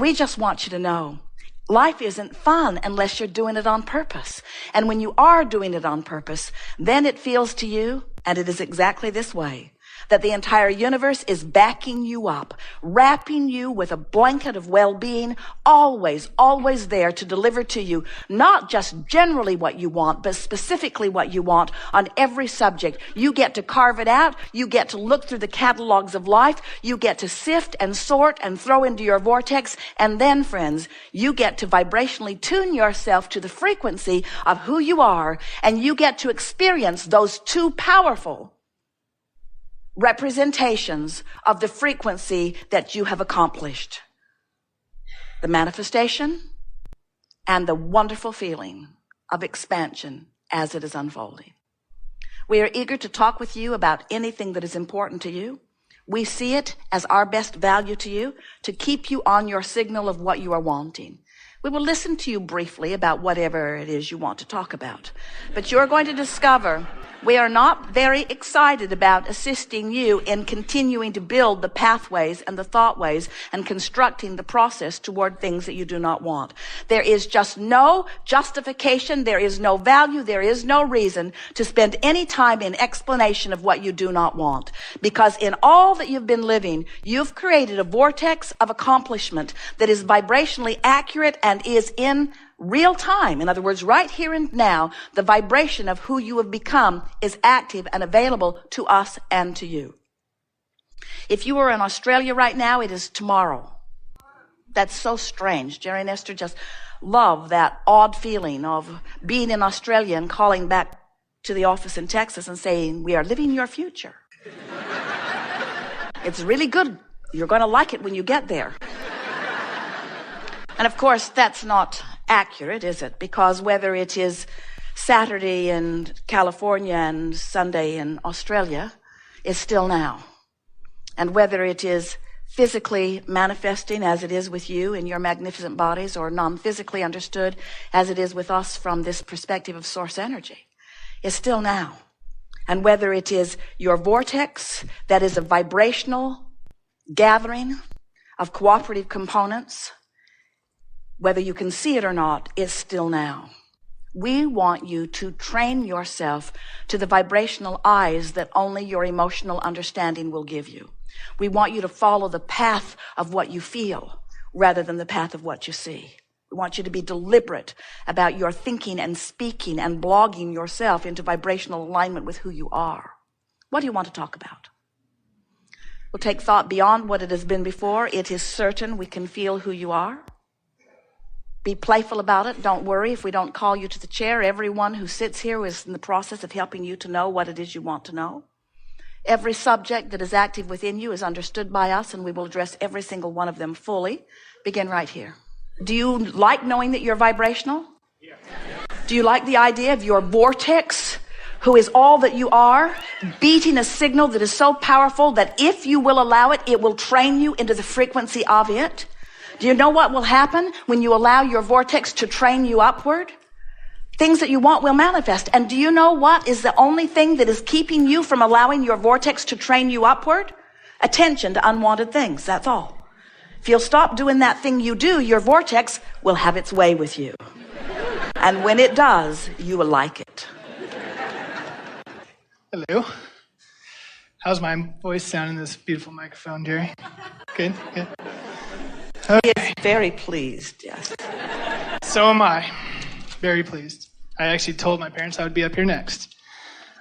We just want you to know life isn't fun unless you're doing it on purpose. And when you are doing it on purpose, then it feels to you, and it is exactly this way, that the entire universe is backing you up, wrapping you with a blanket of well-being, always, always there to deliver to you, not just generally what you want, but specifically what you want on every subject. You get to carve it out. You get to look through the catalogs of life. You get to sift and sort and throw into your vortex. And then, friends, you get to vibrationally tune yourself to the frequency of who you are, and you get to experience those two powerful representations of the frequency that you have accomplished. The manifestation and the wonderful feeling of expansion as it is unfolding. We are eager to talk with you about anything that is important to you. We see it as our best value to you to keep you on your signal of what you are wanting. We will listen to you briefly about whatever it is you want to talk about. But you're going to discover we are not very excited about assisting you in continuing to build the pathways and the thoughtways and constructing the process toward things that you do not want. There is just no justification. There is no value. There is no reason to spend any time in explanation of what you do not want. Because in all that you've been living, you've created a vortex of accomplishment that is vibrationally accurate and is in real time. In other words, right here and now, the vibration of who you have become is active and available to us and to you. If you were in Australia right now, it is tomorrow. That's so strange. Jerry and Esther just love that odd feeling of being in Australia and calling back to the office in Texas and saying, we are living your future. It's really good. You're going to like it when you get there. And of course, that's not accurate, is it? Because whether it is Saturday in California and Sunday in Australia, is still now. And whether it is physically manifesting as it is with you in your magnificent bodies, or non-physically understood as it is with us from this perspective of source energy, is still now. And whether it is your vortex that is a vibrational gathering of cooperative components, whether you can see it or not, is still now. We want you to train yourself to the vibrational eyes that only your emotional understanding will give you. We want you to follow the path of what you feel rather than the path of what you see. We want you to be deliberate about your thinking and speaking and blogging yourself into vibrational alignment with who you are. What do you want to talk about? We'll take thought beyond what it has been before. It is certain we can feel who you are. Be playful about it. Don't worry if we don't call you to the chair. Everyone who sits here is in the process of helping you to know what it is you want to know. Every subject that is active within you is understood by us, and we will address every single one of them fully. Begin right here. Do you like knowing that you're vibrational? Yeah. Do you like the idea of your vortex, who is all that you are, beating a signal that is so powerful that if you will allow it, it will train you into the frequency of it? Do you know what will happen when you allow your vortex to train you upward? Things that you want will manifest. And do you know what is the only thing that is keeping you from allowing your vortex to train you upward? Attention to unwanted things, that's all. If you'll stop doing that thing you do, your vortex will have its way with you. And when it does, you will like it. Hello. How's my voice sound in this beautiful microphone, Jerry? Good, good. He is very pleased, yes. So am I. Very pleased. I actually told my parents I would be up here next.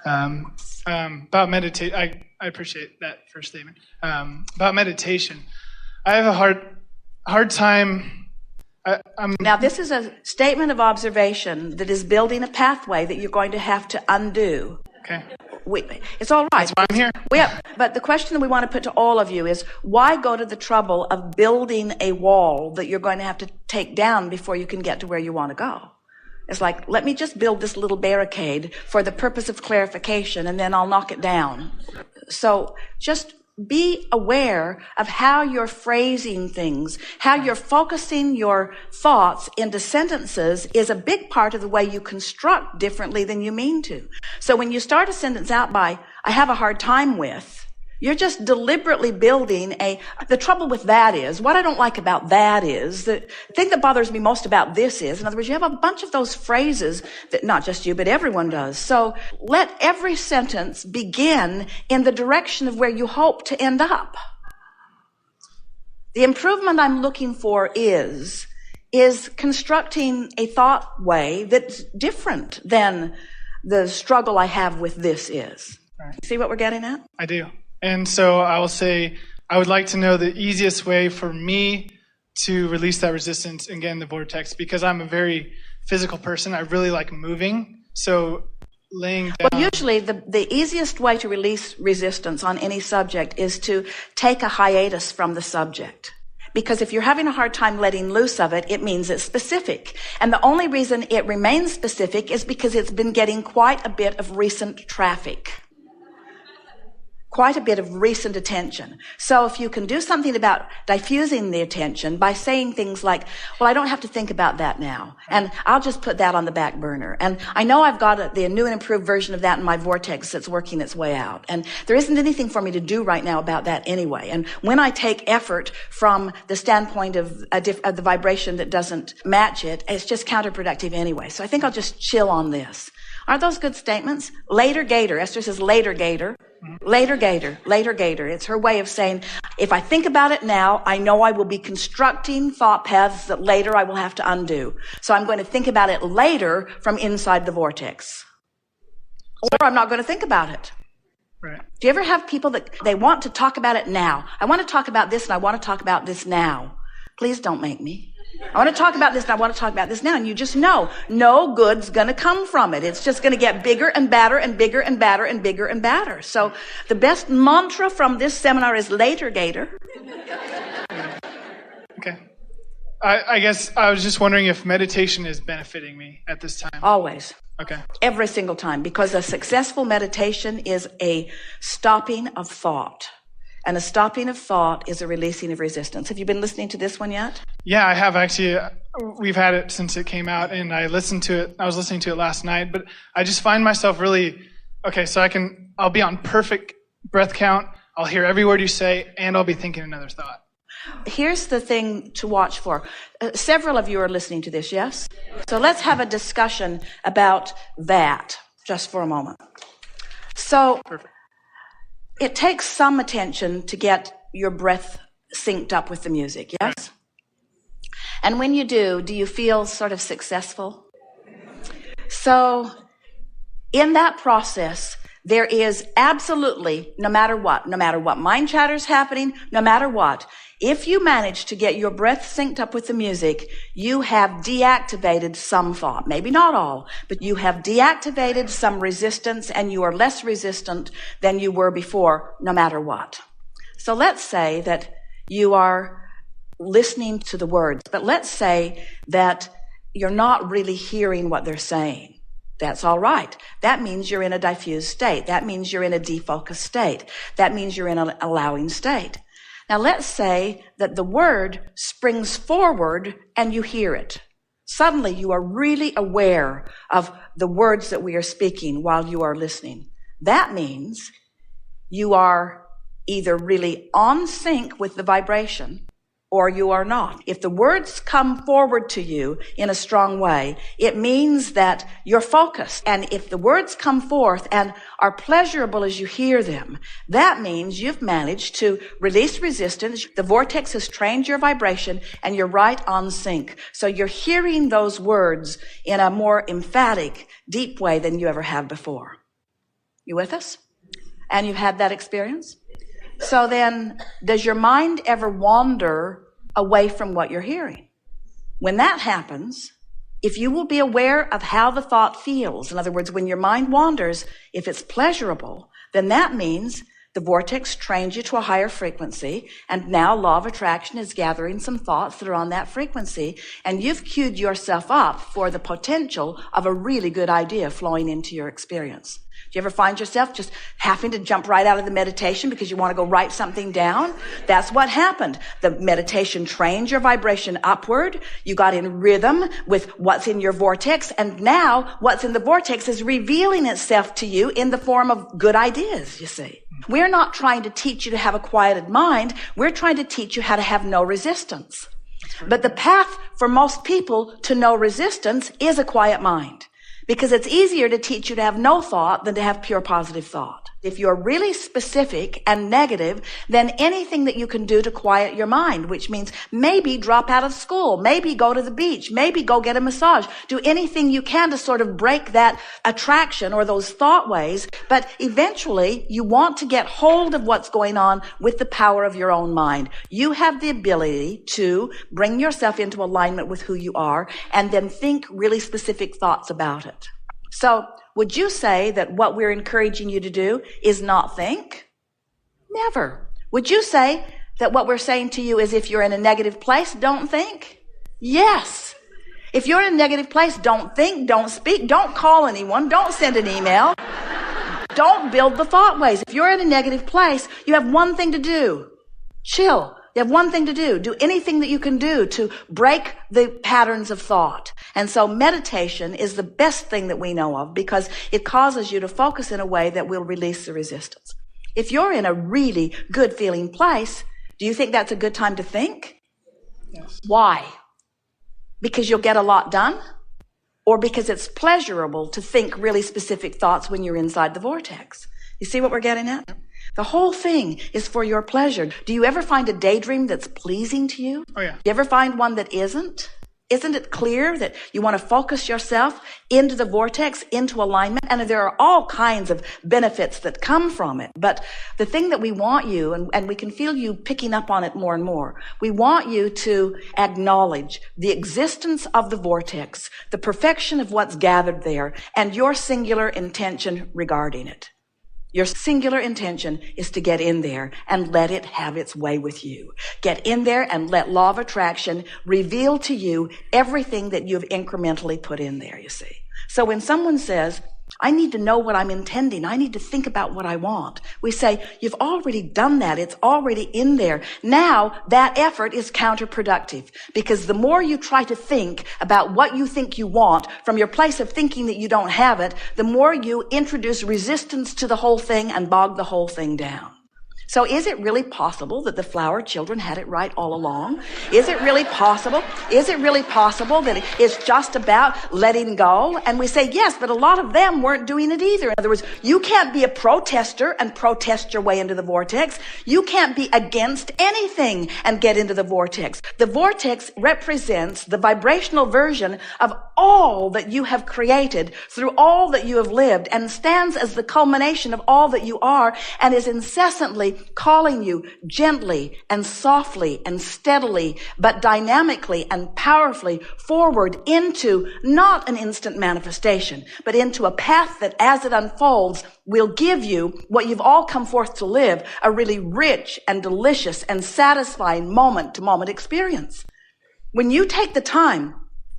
About meditation, I appreciate that first statement. About meditation, I have a hard time. Now, this is a statement of observation that is building a pathway that you're going to have to undo. Okay. It's all right. That's why I'm here. But the question that we want to put to all of you is, why go to the trouble of building a wall that you're going to have to take down before you can get to where you want to go? It's like, let me just build this little barricade for the purpose of clarification, and then I'll knock it down. So just be aware of how you're phrasing things, how you're focusing your thoughts into sentences is a big part of the way you construct differently than you mean to. So when you start a sentence out by, I have a hard time with, You're just deliberately building the trouble with that is, what I don't like about that is, the thing that bothers me most about this is, in other words, you have a bunch of those phrases that not just you, but everyone does. So let every sentence begin in the direction of where you hope to end up. The improvement I'm looking for is constructing a thought way that's different than the struggle I have with this is. Right. See what we're getting at? I do. And so I will say, I would like to know the easiest way for me to release that resistance and get in the vortex, because I'm a very physical person. I really like moving. So laying down. Well, usually the easiest way to release resistance on any subject is to take a hiatus from the subject. Because if you're having a hard time letting loose of it, it means it's specific. And the only reason it remains specific is because it's been getting quite a bit of recent traffic. Quite a bit of recent attention. So if you can do something about diffusing the attention by saying things like, well, I don't have to think about that now, and I'll just put that on the back burner. And I know I've got the new and improved version of that in my vortex that's working its way out. And there isn't anything for me to do right now about that anyway. And when I take effort from the standpoint of the vibration that doesn't match it, it's just counterproductive anyway. So I think I'll just chill on this. Aren't those good statements? Later gator. Esther says later gator. Later gator, later gator. It's her way of saying, if I think about it now, I know I will be constructing thought paths that later I will have to undo. So I'm going to think about it later from inside the vortex. Or I'm not going to think about it. Right. Do you ever have people that they want to talk about it now? I want to talk about this and I want to talk about this now. Please don't make me. I want to talk about this and I want to talk about this now. And you just know no good's going to come from it. It's just going to get bigger and badder and bigger and badder and bigger and badder. So the best mantra from this seminar is later gator. Okay. I guess I was just wondering if meditation is benefiting me at this time. Always. Okay. Every single time. Because a successful meditation is a stopping of thought. And a stopping of thought is a releasing of resistance. Have you been listening to this one yet? Yeah, I have actually. We've had it since it came out, and I listened to it. I was listening to it last night, but I just find myself really, okay, so I'll be on perfect breath count. I'll hear every word you say, and I'll be thinking another thought. Here's the thing to watch for. Several of you are listening to this, yes? So let's have a discussion about that just for a moment. So Perfect. It takes some attention to get your breath synced up with the music, yes? Right. And when you do you feel sort of successful? So in that process, there is absolutely, no matter what mind chatter's happening, no matter what, if you manage to get your breath synced up with the music, you have deactivated some thought. Maybe not all, but you have deactivated some resistance and you are less resistant than you were before, no matter what. So let's say that you are listening to the words, but let's say that you're not really hearing what they're saying. That's all right. That means you're in a diffused state. That means you're in a defocused state. That means you're in an allowing state. Now let's say that the word springs forward and you hear it. Suddenly you are really aware of the words that we are speaking while you are listening. That means you are either really on sync with the vibration or you are not. If the words come forward to you in a strong way, it means that you're focused. And if the words come forth and are pleasurable as you hear them, that means you've managed to release resistance. The vortex has trained your vibration and you're right on sync. So you're hearing those words in a more emphatic, deep way than you ever have before. You with us? And you've had that experience? So then, does your mind ever wander away from what you're hearing? When that happens, if you will be aware of how the thought feels, in other words, when your mind wanders, if it's pleasurable, then that means the vortex trained you to a higher frequency, and now law of attraction is gathering some thoughts that are on that frequency, and you've queued yourself up for the potential of a really good idea flowing into your experience. Do you ever find yourself just having to jump right out of the meditation because you want to go write something down? That's what happened. The meditation trained your vibration upward. You got in rhythm with what's in your vortex. And now what's in the vortex is revealing itself to you in the form of good ideas, you see. We're not trying to teach you to have a quieted mind. We're trying to teach you how to have no resistance. But the path for most people to no resistance is a quiet mind, because it's easier to teach you to have no thought than to have pure positive thought. If you're really specific and negative, then anything that you can do to quiet your mind, which means maybe drop out of school, maybe go to the beach, maybe go get a massage, do anything you can to sort of break that attraction or those thought ways. But eventually you want to get hold of what's going on with the power of your own mind. You have the ability to bring yourself into alignment with who you are and then think really specific thoughts about it. So would you say that what we're encouraging you to do is not think? Never. Would you say that what we're saying to you is if you're in a negative place, don't think? Yes. If you're in a negative place, don't think, don't speak, don't call anyone, don't send an email, don't build the thought ways. If you're in a negative place, you have one thing to do. Chill. You have one thing to do. Do anything that you can do to break the patterns of thought. And so meditation is the best thing that we know of, because it causes you to focus in a way that will release the resistance. If you're in a really good feeling place, do you think that's a good time to think? Yes. Why? Because you'll get a lot done? Or because it's pleasurable to think really specific thoughts when you're inside the vortex? You see what we're getting at? The whole thing is for your pleasure. Do you ever find a daydream that's pleasing to you? Oh, yeah. Do you ever find one that isn't? Isn't it clear that you want to focus yourself into the vortex, into alignment? And there are all kinds of benefits that come from it. But the thing that we want you, and we can feel you picking up on it more and more, we want you to acknowledge the existence of the vortex, the perfection of what's gathered there, and your singular intention regarding it. Your singular intention is to get in there and let it have its way with you. Get in there and let law of attraction reveal to you everything that you've incrementally put in there, you see. So when someone says, I need to know what I'm intending, I need to think about what I want, we say, you've already done that. It's already in there. Now that effort is counterproductive, because the more you try to think about what you think you want from your place of thinking that you don't have it, the more you introduce resistance to the whole thing and bog the whole thing down. So is it really possible that the flower children had it right all along? Is it really possible? Is it really possible that it's just about letting go? And we say, yes, but a lot of them weren't doing it either. In other words, you can't be a protester and protest your way into the vortex. You can't be against anything and get into the vortex. The vortex represents the vibrational version of all that you have created through all that you have lived, and stands as the culmination of all that you are, and is incessantly calling you gently and softly and steadily, but dynamically and powerfully forward into not an instant manifestation, but into a path that as it unfolds will give you what you've all come forth to live, a really rich and delicious and satisfying moment-to-moment experience. When you take the time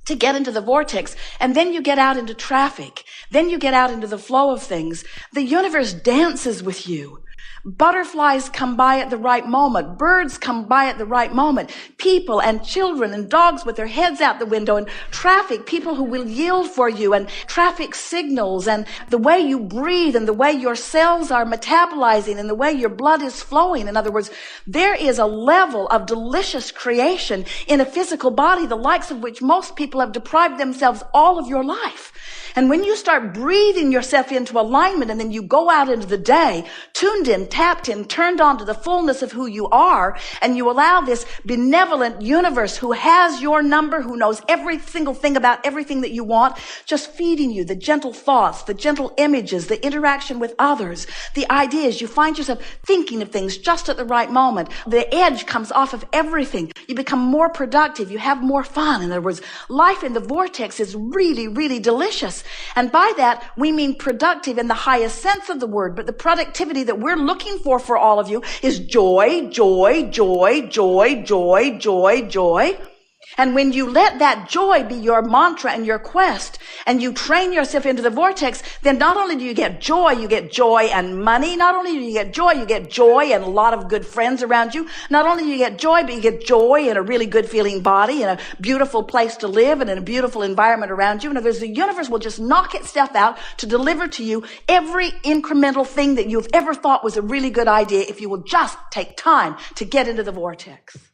to get into the vortex, and then you get out into traffic, then you get out into the flow of things, the universe dances with you. Butterflies come by at the right moment. Birds come by at the right moment. People and children and dogs with their heads out the window, and traffic, people who will yield for you, and traffic signals, and the way you breathe, and the way your cells are metabolizing, and the way your blood is flowing. In other words, there is a level of delicious creation in a physical body, the likes of which most people have deprived themselves all of your life. And when you start breathing yourself into alignment, and then you go out into the day, tuned in, tapped in, turned on to the fullness of who you are, and you allow this benevolent universe who has your number, who knows every single thing about everything that you want, just feeding you the gentle thoughts, the gentle images, the interaction with others, the ideas. You find yourself thinking of things just at the right moment. The edge comes off of everything. You become more productive. You have more fun. In other words, life in the vortex is really, really delicious. And by that, we mean productive in the highest sense of the word. But the productivity that we're looking for all of you is joy, joy, joy, joy, joy, joy, joy. And when you let that joy be your mantra and your quest, and you train yourself into the vortex, then not only do you get joy and money. Not only do you get joy and a lot of good friends around you. Not only do you get joy, but you get joy and a really good feeling body and a beautiful place to live and in a beautiful environment around you. In other words, the universe will just knock itself out to deliver to you every incremental thing that you've ever thought was a really good idea if you will just take time to get into the vortex.